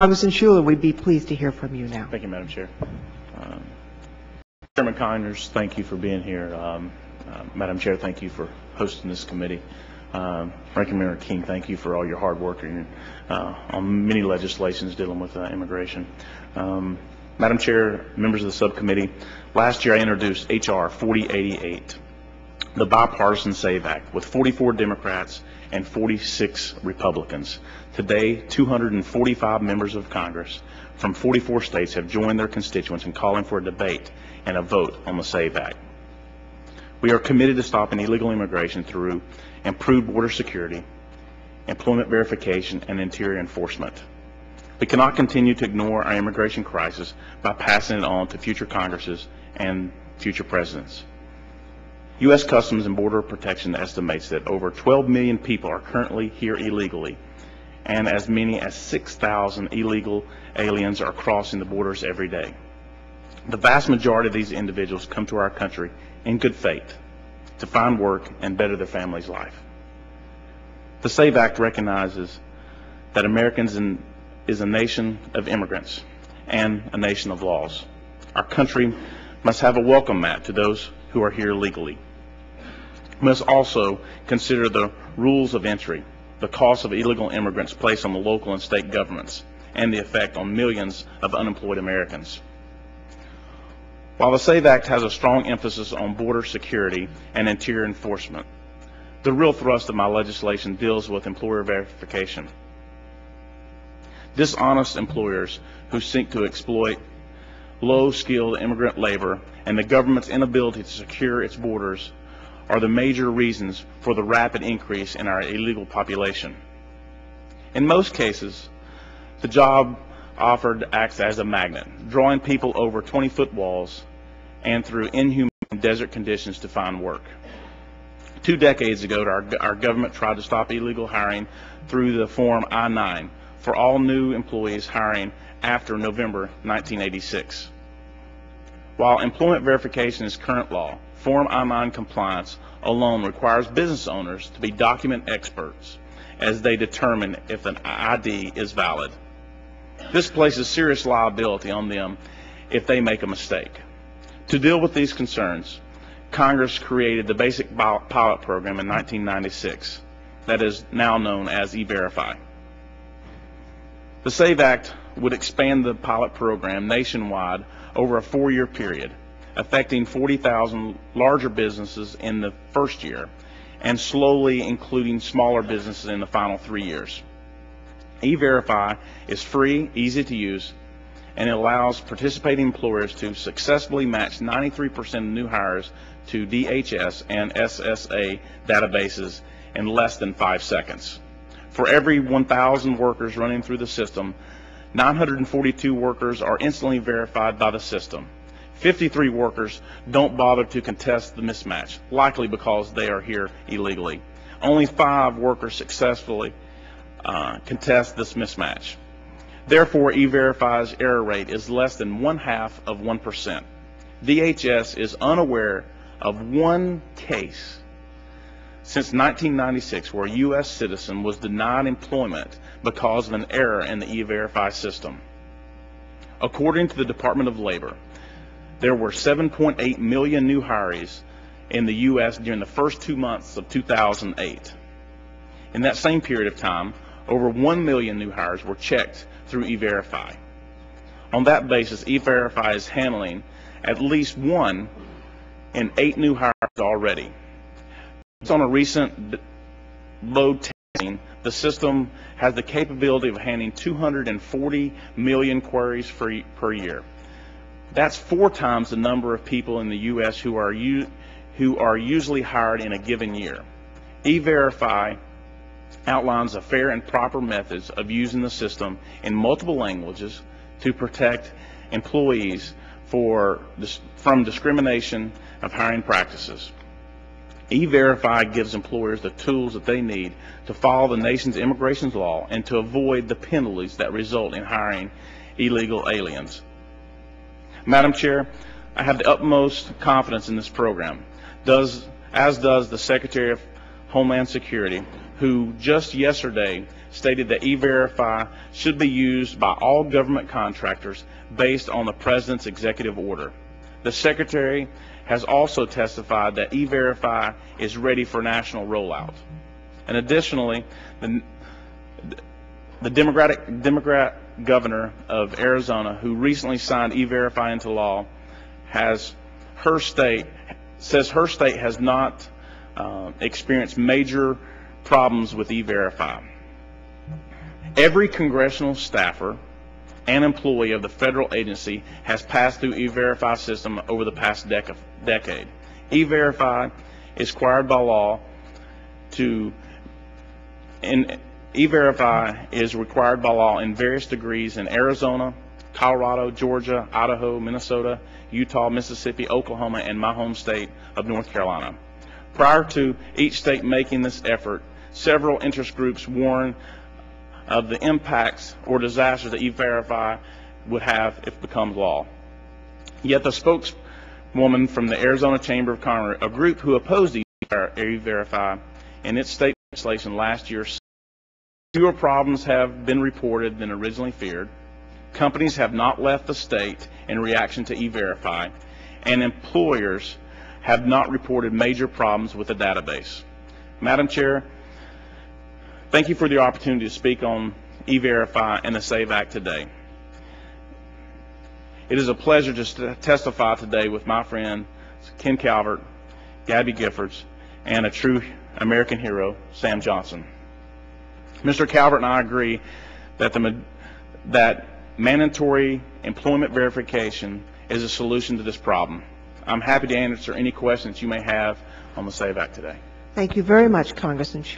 Congressman Shuler, we'd be pleased to hear from you now. Thank you, Madam Chair. Chairman Conyers, thank you for being here. Madam Chair, thank you for hosting this committee. Ranking Member King, thank you for all your hard work on many legislations dealing with immigration. Madam Chair, members of the subcommittee, last year I introduced H.R. 4088, the Bipartisan SAVE Act, with 44 Democrats and 46 Republicans. Today, 245 members of Congress from 44 states have joined their constituents in calling for a debate and a vote on the SAVE Act. We are committed to stopping illegal immigration through improved border security, employment verification, and interior enforcement. We cannot continue to ignore our immigration crisis by passing it on to future Congresses and future presidents. U.S. Customs and Border Protection estimates that over 12 million people are currently here illegally, and as many as 6,000 illegal aliens are crossing the borders every day. The vast majority of these individuals come to our country in good faith to find work and better their family's life. The SAVE Act recognizes that Americans is a nation of immigrants and a nation of laws. Our country must have a welcome mat to those who are here legally. We must also consider the rules of entry, the cost of illegal immigrants placed on the local and state governments, and the effect on millions of unemployed Americans. While the SAVE Act has a strong emphasis on border security and interior enforcement, the real thrust of my legislation deals with employer verification. Dishonest employers who seek to exploit low-skilled immigrant labor and the government's inability to secure its borders are the major reasons for the rapid increase in our illegal population. In most cases, the job offered acts as a magnet, drawing people over 20-foot walls and through inhumane desert conditions to find work. 2 decades ago, our government tried to stop illegal hiring through the Form I-9 for all new employees hiring after November 1986. While employment verification is current law, Form I-9 compliance alone requires business owners to be document experts as they determine if an ID is valid. This places serious liability on them if they make a mistake. To deal with these concerns, Congress created the basic pilot program in 1996 that is now known as E-Verify. The SAVE Act would expand the pilot program nationwide over a 4-year period, affecting 40,000 larger businesses in the first year and slowly including smaller businesses in the final 3 years. E-Verify is free, easy to use, and it allows participating employers to successfully match 93% of new hires to DHS and SSA databases in less than 5 seconds. For every 1,000 workers running through the system, 942 workers are instantly verified by the system. 53 workers don't bother to contest the mismatch, likely because they are here illegally. Only 5 workers successfully contest this mismatch. Therefore, E-Verify's error rate is less than 0.5%. DHS is unaware of one case since 1996 where a U.S. citizen was denied employment because of an error in the E-Verify system. According to the Department of Labor, there were 7.8 million new hires in the U.S. during the first 2 months of 2008. In that same period of time, over 1 million new hires were checked through E-Verify. On that basis, E-Verify is handling at least 1 in 8 new hires already. Based on a recent load testing, the system has the capability of handling 240 million queries per year. That's 4 times the number of people in the U.S. who are usually hired in a given year. E-Verify outlines a fair and proper methods of using the system in multiple languages to protect employees from discrimination of hiring practices. E-Verify gives employers the tools that they need to follow the nation's immigration law and to avoid the penalties that result in hiring illegal aliens. Madam Chair, I have the utmost confidence in this program, as does the Secretary of Homeland Security, who just yesterday stated that E-Verify should be used by all government contractors based on the President's executive order. The Secretary has also testified that E-Verify is ready for national rollout. And additionally, the Democrat governor of Arizona, who recently signed E-Verify into law, says her state has not experienced major problems with E-Verify. Every congressional staffer and employee of the federal agency has passed through E-Verify system over the past decade. E-Verify is required by law E-Verify is required by law in various degrees in Arizona, Colorado, Georgia, Idaho, Minnesota, Utah, Mississippi, Oklahoma, and my home state of North Carolina. Prior to each state making this effort, several interest groups warned of the impacts or disasters that E-Verify would have if it becomes law. Yet the spokeswoman from the Arizona Chamber of Commerce, a group who opposed E-Verify in its state legislation last year, said fewer problems have been reported than originally feared. Companies have not left the state in reaction to E-Verify, and employers have not reported major problems with the database. Madam Chair, thank you for the opportunity to speak on E-Verify and the SAVE Act today. It is a pleasure to testify today with my friend Ken Calvert, Gabby Giffords, and a true American hero, Sam Johnson. Mr. Calvert and I agree that mandatory employment verification is a solution to this problem. I'm happy to answer any questions you may have on the SAVE Act today. Thank you very much, Congressman Shuler.